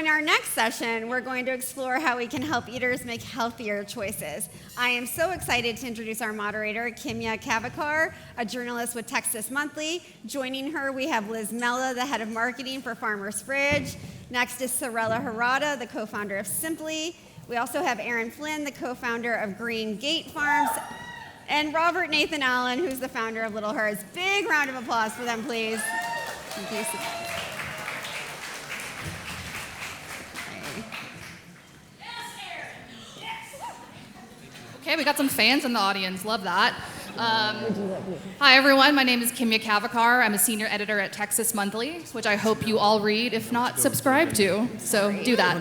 in our next session, we're going to explore how we can help eaters make healthier choices. I am so excited to introduce our moderator, Kimya Kavehkar, a journalist with Texas Monthly. Joining her, we have Liz Mella, the head of marketing for Farmer's Fridge. Next is Sarela Herrada, the co-founder of SIMPLi. We also have Erin Flynn, the co-founder of Green Gate Farms, and Robert Nathan Allen, who's the founder of Little Herds. Big round of applause for them, please. Thank you. Okay, we got some fans in the audience. Love that. Hi, everyone. My name is Kimya Kavehkar. I'm a senior editor at Texas Monthly, which I hope you all read, if not subscribe to. So do that.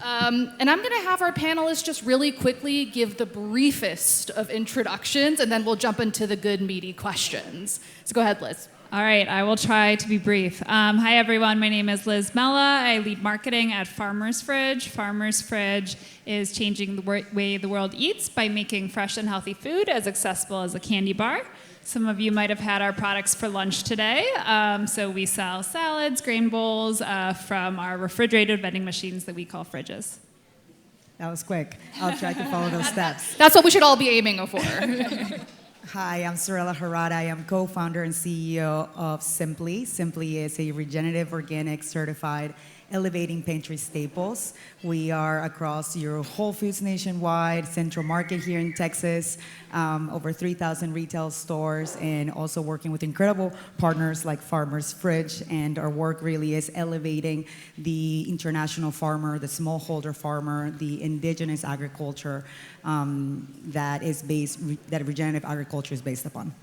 And I'm going to have our panelists just really quickly give the briefest of introductions, and then we'll jump into the good, meaty questions. So go ahead, Liz. All right, I will try to be brief. Hi, everyone. My name is Liz Mella. I lead marketing at Farmer's Fridge. Farmer's Fridge is changing the way the world eats by making fresh and healthy food as accessible as a candy bar. Some of you might have had our products for lunch today. So we sell salads, grain bowls from our refrigerated vending machines that we call fridges. That was quick. I'll try to follow those steps. That's what we should all be aiming for. Hi, I'm Sarela Herrada. I am co-founder and CEO of SIMPLi. SIMPLi is a regenerative, organic, certified elevating pantry staples. We are across your Whole Foods nationwide, Central Market here in Texas, over 3,000 retail stores, and also working with incredible partners like Farmer's Fridge. And our work really is elevating the international farmer, the smallholder farmer, the indigenous agriculture that regenerative agriculture is based upon.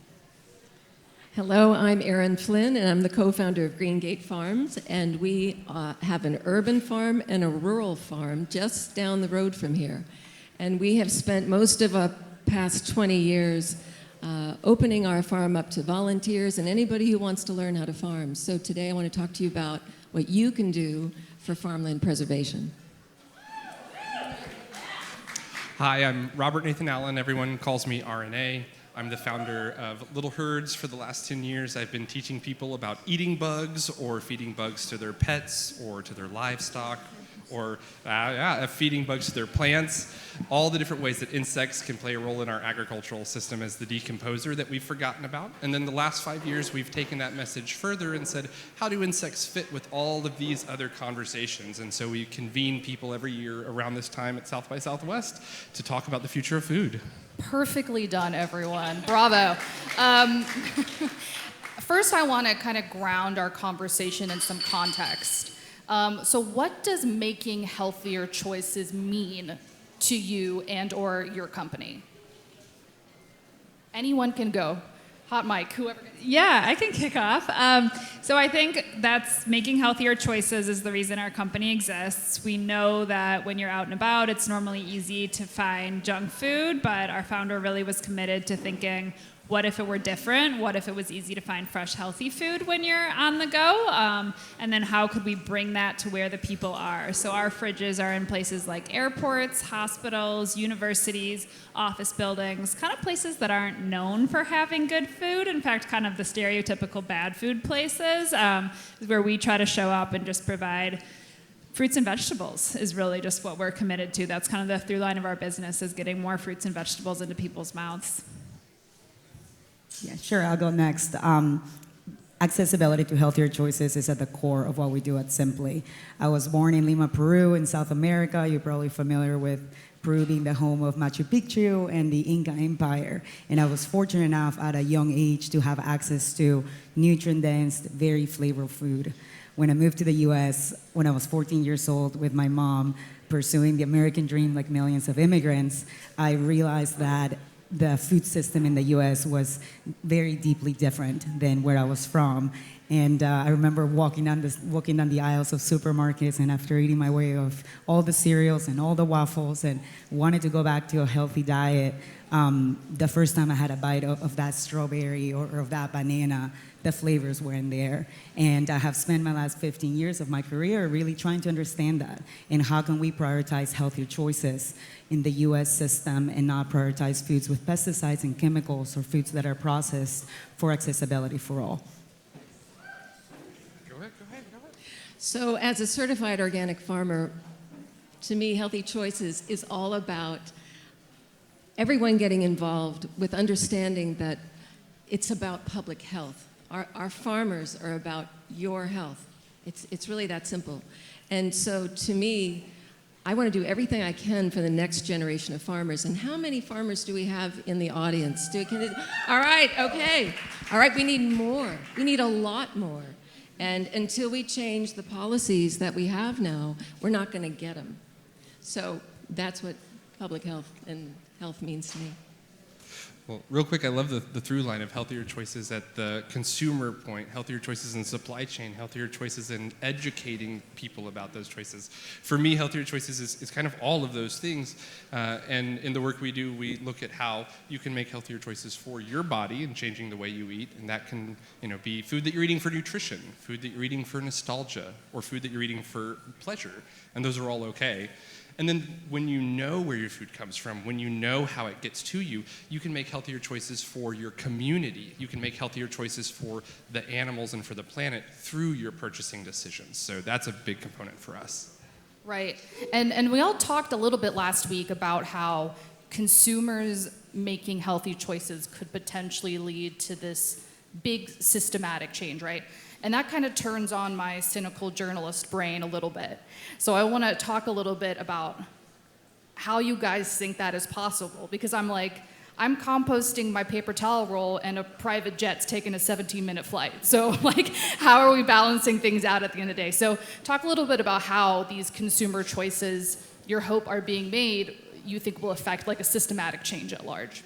Hello, I'm Erin Flynn, and I'm the co-founder of Green Gate Farms, and we have an urban farm and a rural farm just down the road from here. And we have spent most of the past 20 years opening our farm up to volunteers and anybody who wants to learn how to farm. So today I want to talk to you about what you can do for farmland preservation. Hi, I'm Robert Nathan Allen. Everyone calls me RNA. I'm the founder of Little Herds. For the last 10 years, I've been teaching people about eating bugs or feeding bugs to their pets or to their livestock or feeding bugs to their plants. All the different ways that insects can play a role in our agricultural system as the decomposer that we've forgotten about. And then the last 5 years, we've taken that message further and said, how do insects fit with all of these other conversations? And so we convene people every year around this time at South by Southwest to talk about the future of food. Perfectly done, everyone. Bravo. First, I want to kind of ground our conversation in some context. So what does making healthier choices mean to you and or your company? Anyone can go. Hot mic, whoever. Yeah, I can kick off. So I think that's making healthier choices is the reason our company exists. We know that when you're out and about, it's normally easy to find junk food, but our founder really was committed to thinking, what if it were different? What if it was easy to find fresh, healthy food when you're on the go? And then how could we bring that to where the people are? So our fridges are in places like airports, hospitals, universities, office buildings, kind of places that aren't known for having good food. In fact, kind of the stereotypical bad food places, where we try to show up and just provide fruits and vegetables is really just what we're committed to. That's kind of the through line of our business, is getting more fruits and vegetables into people's mouths. Yeah, sure, I'll go next. Accessibility to healthier choices is at the core of what we do at SIMPLi. I was born in Lima, Peru, in South America. You're probably familiar with Peru being the home of Machu Picchu and the Inca Empire. And I was fortunate enough at a young age to have access to nutrient-dense, very flavorful food. When I moved to the US, when I was 14 years old with my mom, pursuing the American dream like millions of immigrants, I realized that the food system in the US was very deeply different than where I was from. And I remember walking down the aisles of supermarkets, and after eating my way of all the cereals and all the waffles and wanted to go back to a healthy diet, the first time I had a bite of that strawberry or of that banana, the flavors weren't there. And I have spent my last 15 years of my career really trying to understand that. And how can we prioritize healthier choices in the US system and not prioritize foods with pesticides and chemicals or foods that are processed for accessibility for all? So as a certified organic farmer, to me, Healthy Choices is all about everyone getting involved with understanding that it's about public health. Our farmers are about your health. It's really that simple. And so to me, I want to do everything I can for the next generation of farmers. And how many farmers do we have in the audience? All right, okay. All right, we need more. We need a lot more. And until we change the policies that we have now, we're not going to get them. So that's what public health and health means to me. Well, real quick, I love the through line of healthier choices at the consumer point, healthier choices in supply chain, healthier choices in educating people about those choices. For me, healthier choices is kind of all of those things. And in the work we do, we look at how you can make healthier choices for your body and changing the way you eat. And that can be food that you're eating for nutrition, food that you're eating for nostalgia, or food that you're eating for pleasure. And those are all okay. And then when you know where your food comes from, when you know how it gets to you, you can make healthier choices for your community. You can make healthier choices for the animals and for the planet through your purchasing decisions. So that's a big component for us. Right. And we all talked a little bit last week about how consumers making healthy choices could potentially lead to this big systematic change, right? And that kind of turns on my cynical journalist brain a little bit. So I want to talk a little bit about how you guys think that is possible. Because I'm composting my paper towel roll and a private jet's taking a 17-minute flight. So how are we balancing things out at the end of the day? So talk a little bit about how these consumer choices, your hope are being made, you think will affect a systematic change at large.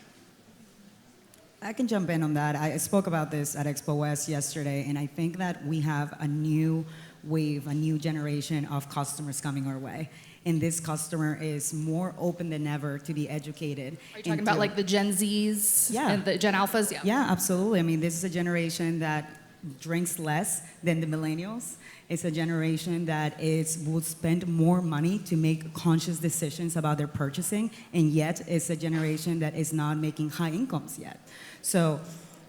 I can jump in on that. I spoke about this at Expo West yesterday, and I think that we have a new wave, a new generation of customers coming our way. And this customer is more open than ever to be educated. Are you talking about the Gen Zs and the Gen Alphas? Yeah. Yeah, absolutely. I mean, this is a generation that drinks less than the millennials. It's a generation that would spend more money to make conscious decisions about their purchasing, and yet it's a generation that is not making high incomes yet. So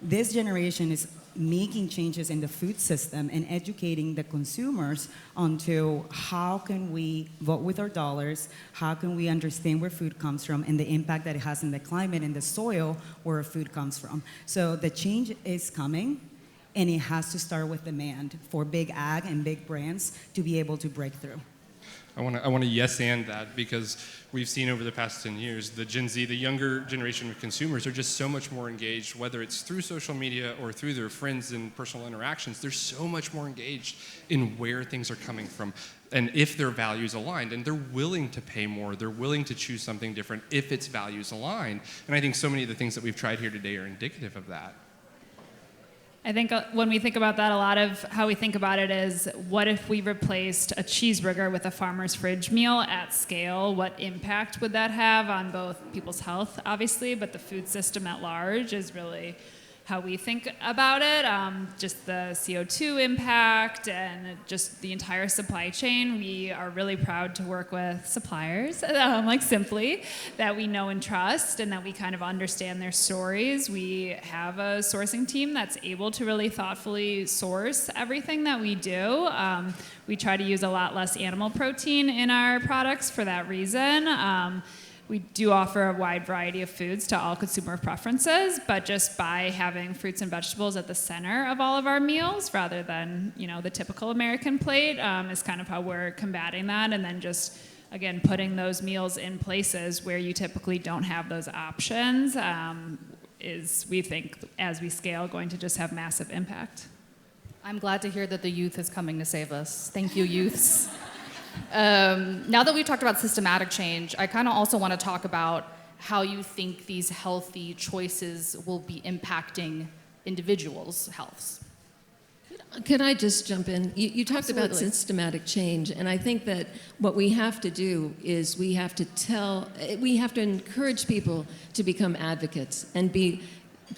this generation is making changes in the food system and educating the consumers onto how can we vote with our dollars, how can we understand where food comes from and the impact that it has in the climate and the soil where our food comes from. So the change is coming, and it has to start with demand for big ag and big brands to be able to break through. I want to yes and that, because we've seen over the past 10 years, the Gen Z, the younger generation of consumers, are just so much more engaged, whether it's through social media or through their friends and personal interactions. They're so much more engaged in where things are coming from and if their values aligned. And they're willing to pay more. They're willing to choose something different if its values align. And I think so many of the things that we've tried here today are indicative of that. I think when we think about that, a lot of how we think about it is, what if we replaced a cheeseburger with a farmer's fridge meal at scale? What impact would that have on both people's health, obviously, but the food system at large is really how we think about it. Just the CO2 impact and just the entire supply chain. We are really proud to work with suppliers like SIMPLi that we know and trust and that we kind of understand their stories. We have a sourcing team that's able to really thoughtfully source everything that we do. We try to use a lot less animal protein in our products for that reason. We do offer a wide variety of foods to all consumer preferences, but just by having fruits and vegetables at the center of all of our meals rather than, the typical American plate is kind of how we're combating that. And then just, again, putting those meals in places where you typically don't have those options is, we think, as we scale, going to just have massive impact. I'm glad to hear that the youth is coming to save us. Thank you, youths. Now that we've talked about systematic change, I kind of also want to talk about how you think these healthy choices will be impacting individuals' healths. Could I just jump in? You talked Absolutely. about systematic change, and I think that what we have to do is we have to encourage people to become advocates and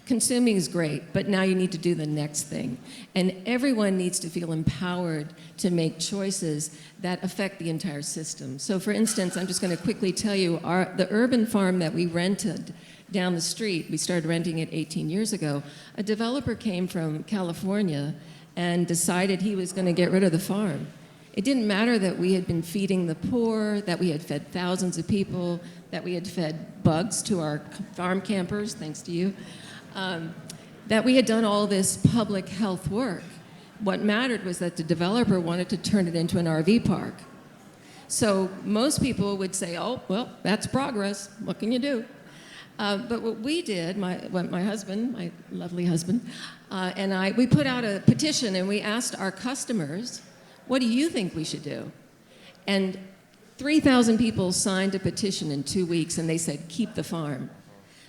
consuming is great, but now you need to do the next thing. And everyone needs to feel empowered to make choices that affect the entire system. So for instance, I'm just going to quickly tell you, the urban farm that we rented down the street, we started renting it 18 years ago, a developer came from California and decided he was going to get rid of the farm. It didn't matter that we had been feeding the poor, that we had fed thousands of people, that we had fed bugs to our farm campers, thanks to you, that we had done all this public health work. What mattered was that the developer wanted to turn it into an RV park. So most people would say, oh, well, that's progress. What can you do? But what we did, my husband, my lovely husband, and I, we put out a petition and we asked our customers, what do you think we should do? And 3,000 people signed a petition in 2 weeks, and they said, keep the farm.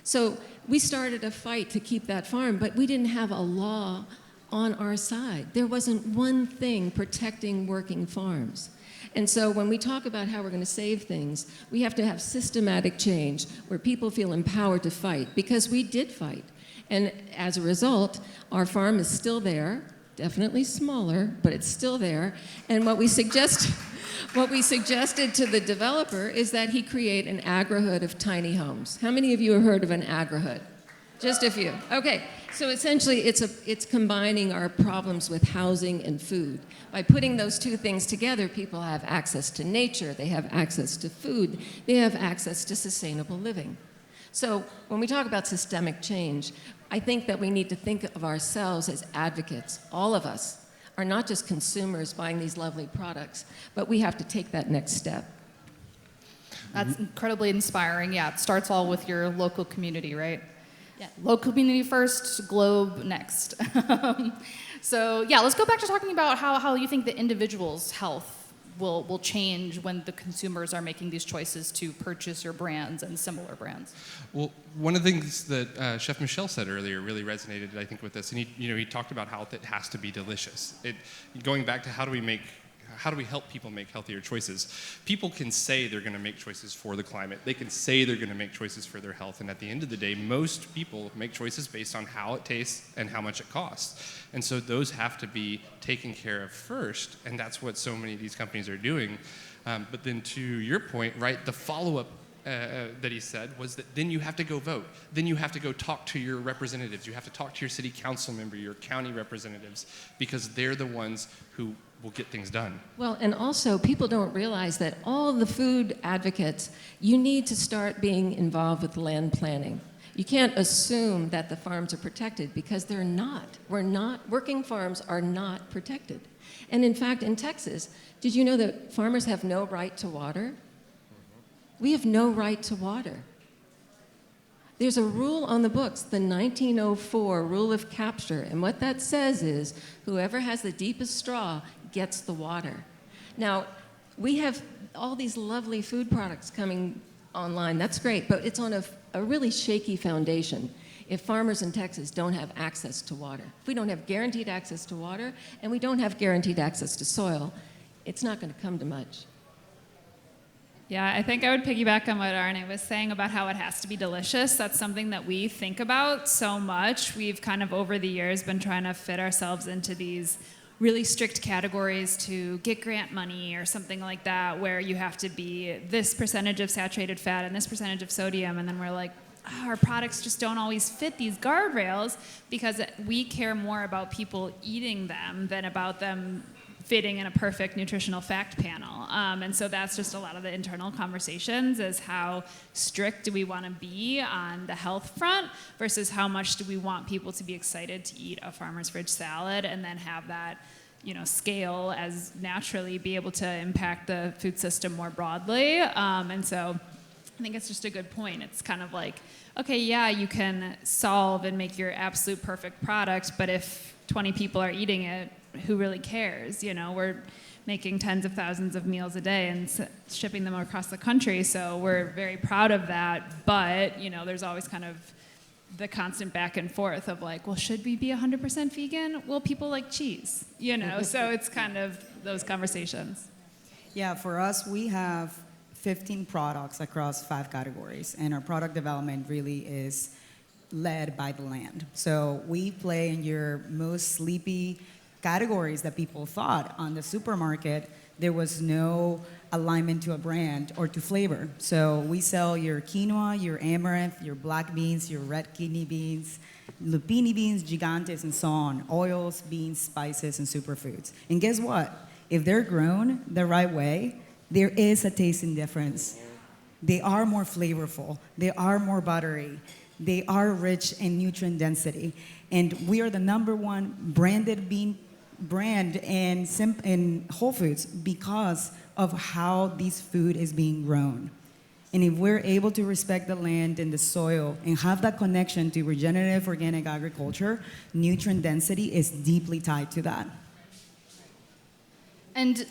So we started a fight to keep that farm, but we didn't have a law on our side. There wasn't one thing protecting working farms. And so when we talk about how we're going to save things, we have to have systematic change where people feel empowered to fight, because we did fight. And as a result, our farm is still there, definitely smaller, but it's still there. And what we suggested to the developer is that he create an agri-hood of tiny homes. How many of you have heard of an agri-hood? Just a few. Okay, so essentially it's combining our problems with housing and food. By putting those two things together, people have access to nature, they have access to food, they have access to sustainable living. So when we talk about systemic change, I think that we need to think of ourselves as advocates. All of us are not just consumers buying these lovely products, but we have to take that next step. That's incredibly inspiring. Yeah, it starts all with your local community, right? Yeah, local community first, globe next. So yeah, let's go back to talking about how you think the individual's health will change when the consumers are making these choices to purchase your brands and similar brands. Well, one of the things that Chef Michelle said earlier really resonated, I think, with this, and he talked about how it has to be delicious. Going back to how do we help people make healthier choices? People can say they're going to make choices for the climate. They can say they're going to make choices for their health. And at the end of the day, most people make choices based on how it tastes and how much it costs. And so those have to be taken care of first. And that's what so many of these companies are doing. But then to your point, right, the follow-up that he said was that then you have to go vote. Then you have to go talk to your representatives. You have to talk to your city council member, your county representatives, because they're the ones who will get things done. Well, and also people don't realize that all the food advocates, you need to start being involved with land planning. You can't assume that the farms are protected, because they're not. Working farms are not protected. And in fact, in Texas, did you know that farmers have no right to water? We have no right to water. There's a rule on the books, the 1904 rule of capture, and what that says is whoever has the deepest straw gets the water. Now, we have all these lovely food products coming online. That's great, but it's on a really shaky foundation if farmers in Texas don't have access to water. If we don't have guaranteed access to water and we don't have guaranteed access to soil, it's not going to come to much. Yeah, I think I would piggyback on what Arne was saying about how it has to be delicious. That's something that we think about so much. We've kind of over the years been trying to fit ourselves into these really strict categories to get grant money or something like that, where you have to be this percentage of saturated fat and this percentage of sodium, and then we're like, oh, our products just don't always fit these guardrails, because we care more about people eating them than about them fitting in a perfect nutritional fact panel. And so that's just a lot of the internal conversations, is how strict do we want to be on the health front versus how much do we want people to be excited to eat a farmer's fridge salad, and then have that scale as naturally be able to impact the food system more broadly. And so I think it's just a good point. It's kind of like, okay, yeah, you can solve and make your absolute perfect product, but if 20 people are eating it, who really cares? We're making tens of thousands of meals a day and shipping them across the country, so we're very proud of that. But there's always kind of the constant back and forth of like, well, should we be 100% vegan? Well, people like cheese, so it's kind of those conversations. Yeah, for us, we have 15 products across 5 categories, and our product development really is led by the land. So we play in your most sleepy categories that people thought on the supermarket there was no alignment to a brand or to flavor. So we sell your quinoa, your amaranth, your black beans, your red kidney beans, lupini beans, gigantes, and so on, oils, beans, spices, and superfoods. And guess what? if they're grown the right way, there is a tasting difference. They are more flavorful. They are more buttery. They are rich in nutrient density. And we are the #1 branded bean brand in Whole Foods because of how this food is being grown. And if we're able to respect the land and the soil and have that connection to regenerative organic agriculture, nutrient density is deeply tied to that. And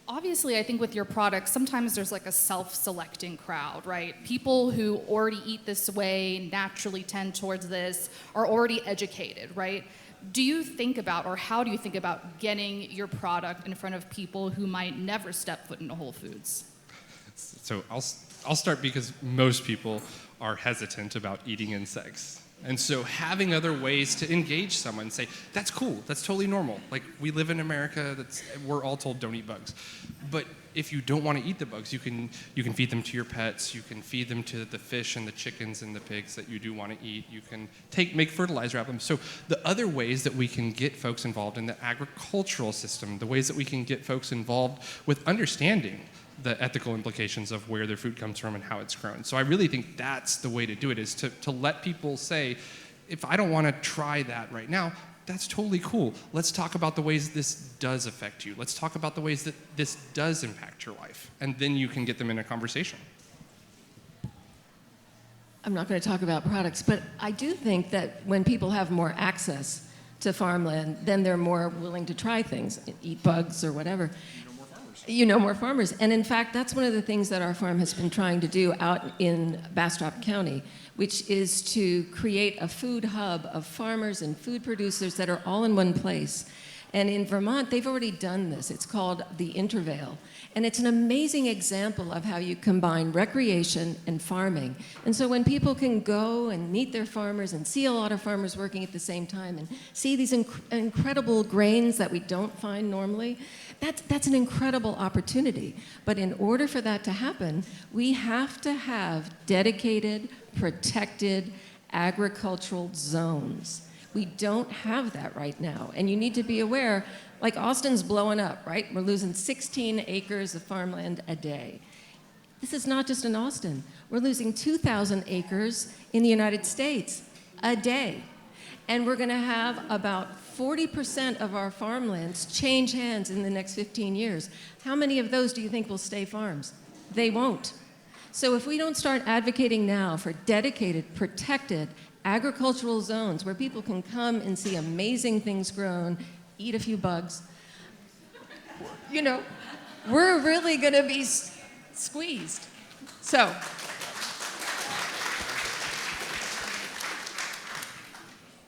obviously, I think with your products, sometimes there's like a self-selecting crowd, right? People who already eat this way, naturally tend towards this, are already educated, right? Do you think about, or how do you think about getting your product in front of people who might never step foot into Whole Foods? So I'll start because most people are hesitant about eating insects. And so having other ways to engage someone, say, that's cool, that's totally normal. Like, we live in America, we're all told don't eat bugs. But if you don't want to eat the bugs, you can feed them to your pets, you can feed them to the fish and the chickens and the pigs that you do want to eat, you can make fertilizer out of them. So the other ways that we can get folks involved in the agricultural system, the ways that we can get folks involved with understanding the ethical implications of where their food comes from and how it's grown. So I really think that's the way to do it, is to let people say, if I don't want to try that right now, that's totally cool. Let's talk about the ways this does affect you. Let's talk about the ways that this does impact your life. And then you can get them in a conversation. I'm not going to talk about products, but I do think that when people have more access to farmland, then they're more willing to try things, eat bugs or whatever. You know more farmers. And in fact, that's one of the things that our farm has been trying to do out in Bastrop County, which is to create a food hub of farmers and food producers that are all in one place. And in Vermont, they've already done this. It's called the Intervale. And it's an amazing example of how you combine recreation and farming. And so when people can go and meet their farmers and see a lot of farmers working at the same time and see these incredible grains that we don't find normally, that's an incredible opportunity. But in order for that to happen, we have to have dedicated, protected agricultural zones. We don't have that right now. And you need to be aware, like Austin's blowing up, right? We're losing 16 acres of farmland a day. This is not just in Austin. We're losing 2,000 acres in the United States a day. And we're gonna have about 40% of our farmlands change hands in the next 15 years. How many of those do you think will stay farms? They won't. So if we don't start advocating now for dedicated, protected agricultural zones where people can come and see amazing things grown, eat a few bugs, you know, we're really gonna be squeezed. So.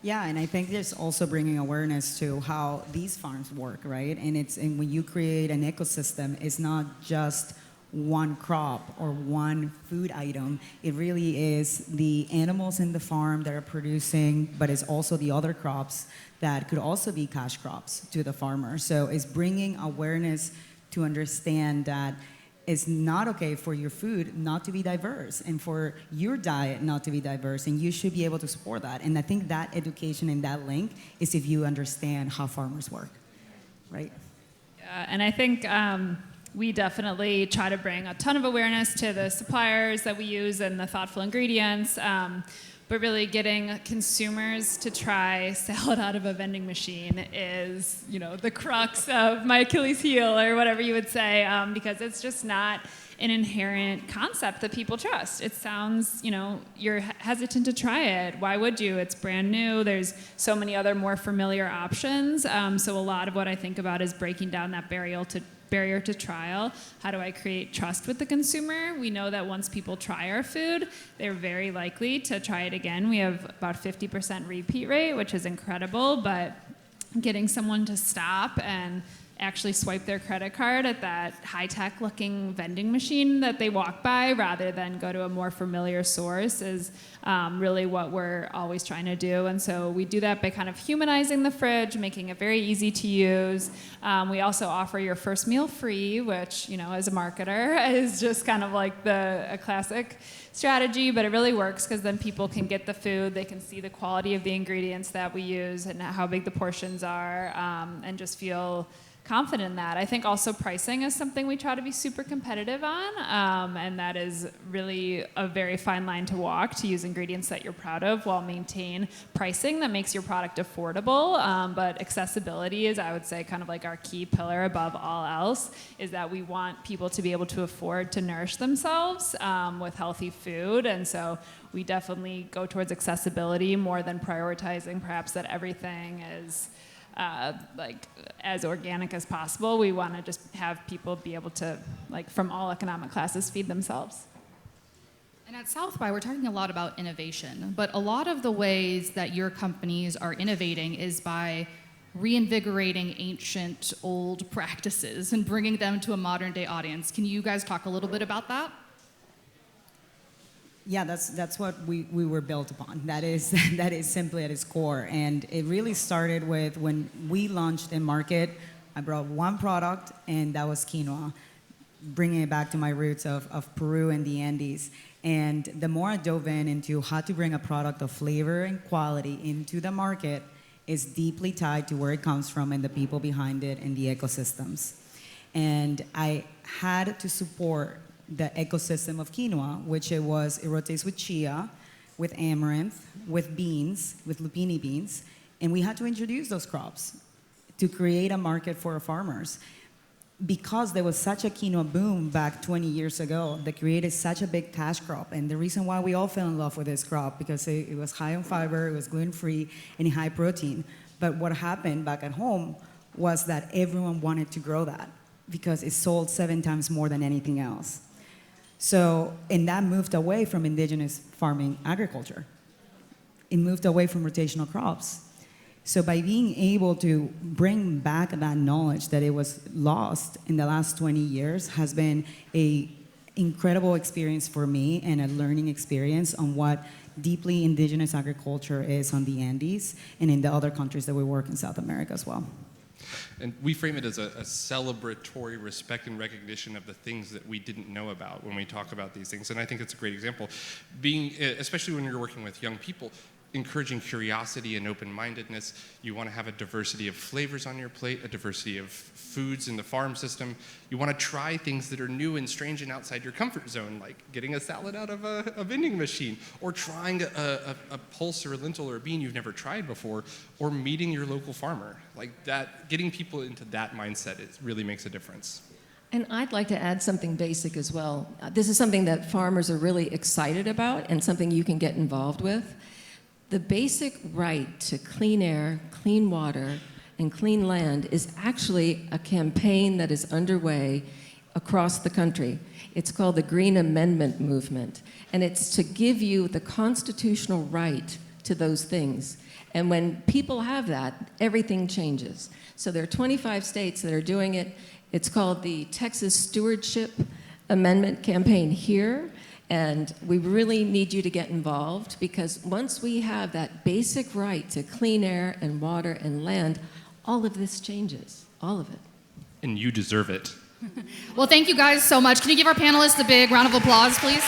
Yeah, and I think there's also bringing awareness to how these farms work, right? And when you create an ecosystem, it's not just one crop or one food item. It really is the animals in the farm that are producing, but it's also the other crops that could also be cash crops to the farmer. So it's bringing awareness to understand that it's not okay for your food not to be diverse and for your diet not to be diverse, and you should be able to support that. And I think that education and that link is if you understand how farmers work, right? Yeah, and I think we definitely try to bring a ton of awareness to the suppliers that we use and the thoughtful ingredients, but really getting consumers to try salad out of a vending machine is, you know, the crux of my Achilles heel, or whatever you would say, because it's just not an inherent concept that people trust. It sounds, you know, you're hesitant to try it. Why would you? It's brand new. There's so many other more familiar options. So a lot of what I think about is breaking down that barrier to trial. How do I create trust with the consumer? We know that once people try our food, they're very likely to try it again. We have about 50% repeat rate, which is incredible, but getting someone to stop and actually swipe their credit card at that high-tech looking vending machine that they walk by rather than go to a more familiar source is really what we're always trying to do. And so we do that by kind of humanizing the fridge, making it very easy to use. We also offer your first meal free, which, you know, as a marketer is just kind of like a classic strategy, but it really works because then people can get the food, they can see the quality of the ingredients that we use and how big the portions are, and just feel confident in that. I think also pricing is something we try to be super competitive on, and that is really a very fine line to walk, to use ingredients that you're proud of while maintain pricing that makes your product affordable. But accessibility is, I would say, kind of like our key pillar above all else, is that we want people to be able to afford to nourish themselves with healthy food. And so we definitely go towards accessibility more than prioritizing perhaps that everything is like as organic as possible. We want to just have people be able to, like, from all economic classes, feed themselves. And at South by, we're talking a lot about innovation, but a lot of the ways that your companies are innovating is by reinvigorating ancient old practices and bringing them to a modern day audience. Can you guys talk a little bit about that? Yeah, that's what we were built upon. That is Simply at its core. And it really started with when we launched in market. I brought one product, and that was quinoa, bringing it back to my roots of Peru and the Andes. And the more I dove into how to bring a product of flavor and quality into the market, is deeply tied to where it comes from and the people behind it and the ecosystems. And I had to support the ecosystem of quinoa, which it rotates with chia, with amaranth, with beans, with lupini beans, and we had to introduce those crops to create a market for our farmers. Because there was such a quinoa boom back 20 years ago that created such a big cash crop, and the reason why we all fell in love with this crop, because it was high on fiber, it was gluten-free, and high protein. But what happened back at home was that everyone wanted to grow that because it sold 7 times more than anything else. So, and that moved away from indigenous farming agriculture. It moved away from rotational crops. So by being able to bring back that knowledge that it was lost in the last 20 years has been an incredible experience for me, and a learning experience on what deeply indigenous agriculture is on the Andes and in the other countries that we work in South America as well. And we frame it as a celebratory respect and recognition of the things that we didn't know about when we talk about these things. And I think it's a great example. Especially when you're working with young people, encouraging curiosity and open-mindedness. You want to have a diversity of flavors on your plate, a diversity of foods in the farm system. You want to try things that are new and strange and outside your comfort zone, like getting a salad out of a vending machine, or trying a pulse or a lentil or a bean you've never tried before, or meeting your local farmer. Like that, getting people into that mindset, it really makes a difference. And I'd like to add something basic as well. This is something that farmers are really excited about and something you can get involved with. The basic right to clean air, clean water, and clean land is actually a campaign that is underway across the country. It's called the Green Amendment Movement, and it's to give you the constitutional right to those things. And when people have that, everything changes. So there are 25 states that are doing it. It's called the Texas Stewardship Amendment Campaign here. And we really need you to get involved, because once we have that basic right to clean air and water and land, all of this changes, all of it. And you deserve it. Well, thank you guys so much. Can you give our panelists a big round of applause, please?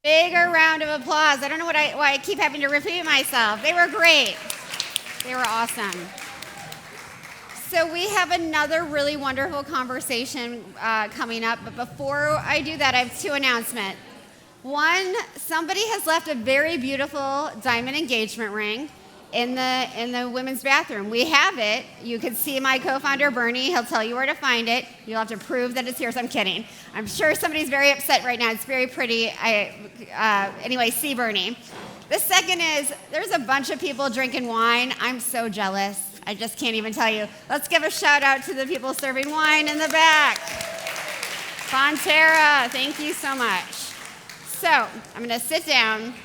Bigger round of applause. I don't know why I keep having to repeat myself. They were great. They were awesome. So we have another really wonderful conversation coming up, but before I do that, I have 2 announcements. One, somebody has left a very beautiful diamond engagement ring in the women's bathroom. We have it. You can see my co-founder, Bernie. He'll tell you where to find it. You'll have to prove that it's yours. I'm kidding. I'm sure somebody's very upset right now. It's very pretty. Anyway, see Bernie. The second is, there's a bunch of people drinking wine. I'm so jealous. I just can't even tell you. Let's give a shout out to the people serving wine in the back. Fonterra, thank you so much. So I'm going to sit down.